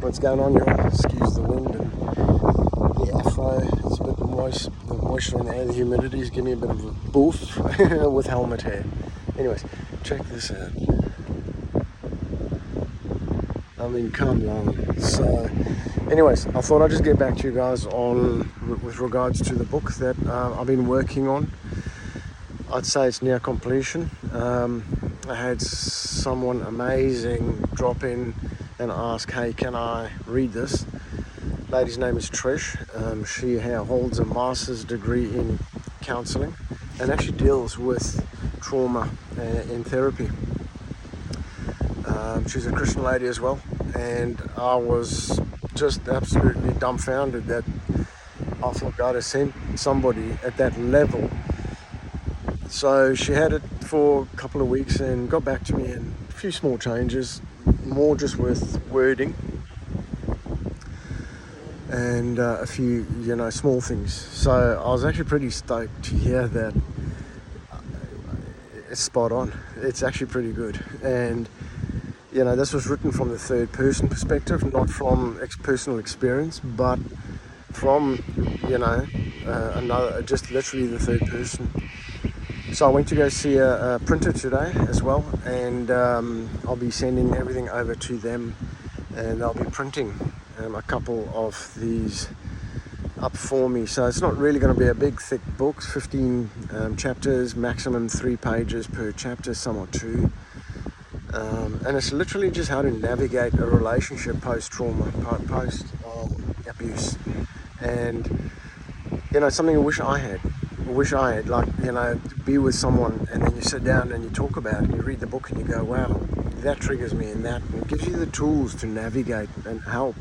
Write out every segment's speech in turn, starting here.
what's going on, y'all. Excuse the wind and the afro. It's a bit moist. The moisture in the air, the humidity is giving me a bit of a boof with helmet hair. Anyways, check this out. I mean, come on. So, anyways, I thought I'd just get back to you guys on with regards to the book that I've been working on. I'd say it's near completion. I had someone amazing drop in and ask, hey, can I read this? Lady's name is Trish. She holds a master's degree in counseling and actually deals with trauma in therapy. She's a Christian lady as well, and I was just absolutely dumbfounded that I thought God has sent somebody at that level. So she had it for a couple of weeks and got back to me, and a few small changes, more just with wording and a few, small things. So I was actually pretty stoked to hear that it's spot on. It's actually pretty good. And, this was written from the third person perspective, not from personal experience, but from, another, just literally the third person. So I went to go see a printer today as well, and I'll be sending everything over to them, and they'll be printing a couple of these up for me. So it's not really going to be a big thick book, 15 chapters, maximum 3 pages per chapter, some are 2. And it's literally just how to navigate a relationship post-trauma, post-abuse. And, something I wish I had, to be with someone, and then you sit down and you talk about it, and you read the book and you go, wow, that triggers me, and it gives you the tools to navigate and help.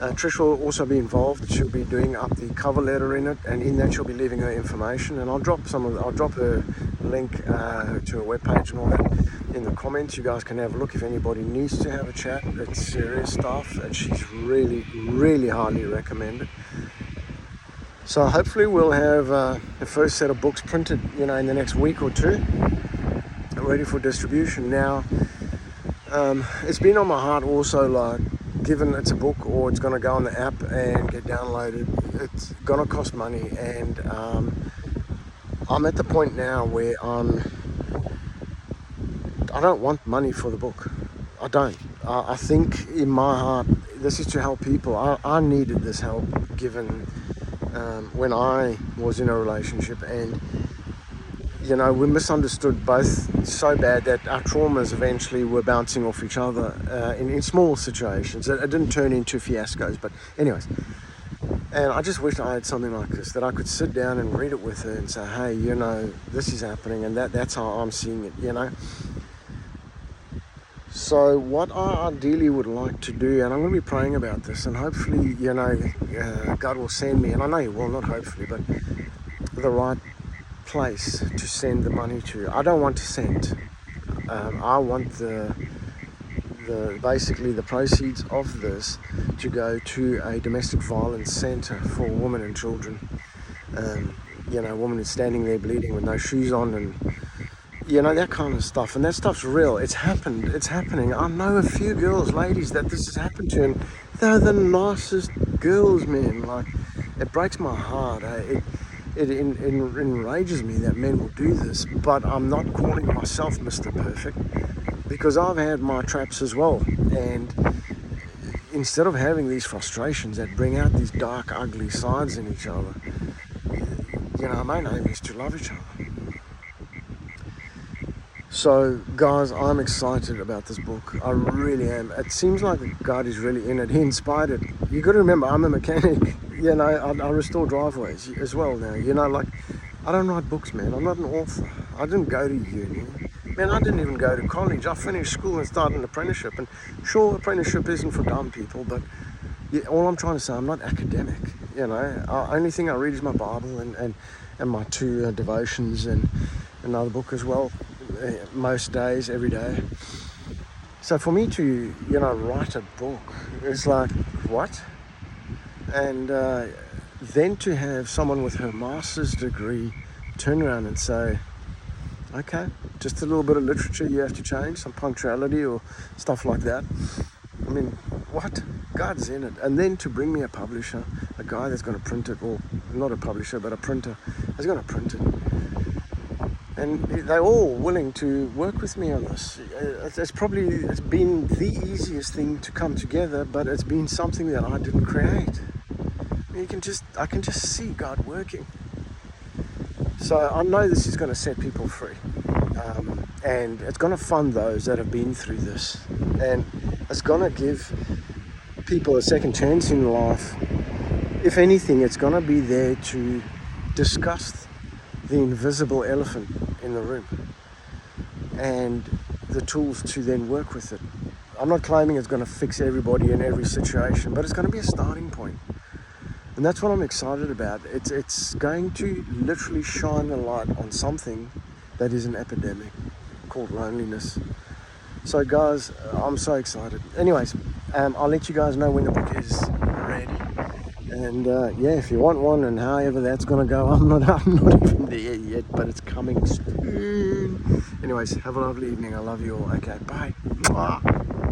Trish will also be involved. She'll be doing up the cover letter in it, and in that she'll be leaving her information, and I'll drop her link to her webpage and all that in the comments. You guys can have a look if anybody needs to have a chat. It's serious stuff, and she's really, really highly recommended. So hopefully we'll have the first set of books printed, in the next week or 2, ready for distribution. Now, it's been on my heart also, given it's a book or it's going to go on the app and get downloaded, it's going to cost money, and I'm at the point now where I don't want money for the book. I don't. I think in my heart this is to help people. I needed this help given when I was in a relationship, and we misunderstood both so bad that our traumas eventually were bouncing off each other in small situations. It didn't turn into fiascos, but anyways. And I just wish I had something like this, that I could sit down and read it with her and say, hey, this is happening, and that's how I'm seeing it, So what I ideally would like to do, and I'm going to be praying about this, and hopefully, God will send me, and I know He will, not hopefully, but the right place to send the money to. I don't want to send. I want basically the proceeds of this to go to a domestic violence centre for women and children. A woman is standing there bleeding with no shoes on, and that kind of stuff. And that stuff's real. It's happened. It's happening. I know a few ladies that this has happened to, and they're the nicest girls, man. It breaks my heart. It enrages me that men will do this, but I'm not calling myself Mr. Perfect, because I've had my traps as well. And instead of having these frustrations that bring out these dark, ugly sides in each other, my aim is to love each other. So, guys, I'm excited about this book. I really am. It seems like God is really in it. He inspired it. You got to remember, I'm a mechanic. I restore driveways as well now. I don't write books, man. I'm not an author. I didn't go to uni. Man, I didn't even go to college. I finished school and started an apprenticeship. And sure, apprenticeship isn't for dumb people, but all I'm trying to say, I'm not academic. Only thing I read is my Bible and my 2 devotions and another book as well. Most days, every day. So for me to, write a book, it's like, what? And then to have someone with her master's degree turn around and say, okay, just a little bit of literature you have to change, some punctuality or stuff like that. I mean, what? God's in it. And then to bring me a publisher, a guy that's going to print it, or not a publisher, but a printer, is going to print it. And they're all willing to work with me on this. It's been the easiest thing to come together, but it's been something that I didn't create. I can just see God working. So I know this is going to set people free. And it's going to fund those that have been through this. And it's going to give people a second chance in life. If anything, it's going to be there to discuss the invisible elephant in the room and the tools to then work with it. I'm not claiming it's going to fix everybody in every situation, but it's going to be a starting point. And that's what I'm excited about. It's going to literally shine a light on something that is an epidemic called loneliness. So guys, I'm so excited. Anyways, I'll let you guys know when the book is ready. And if you want one and however that's going to go, I'm not even there yet, but it's coming soon. Anyways, have a lovely evening. I love you all. Okay, bye. Mwah.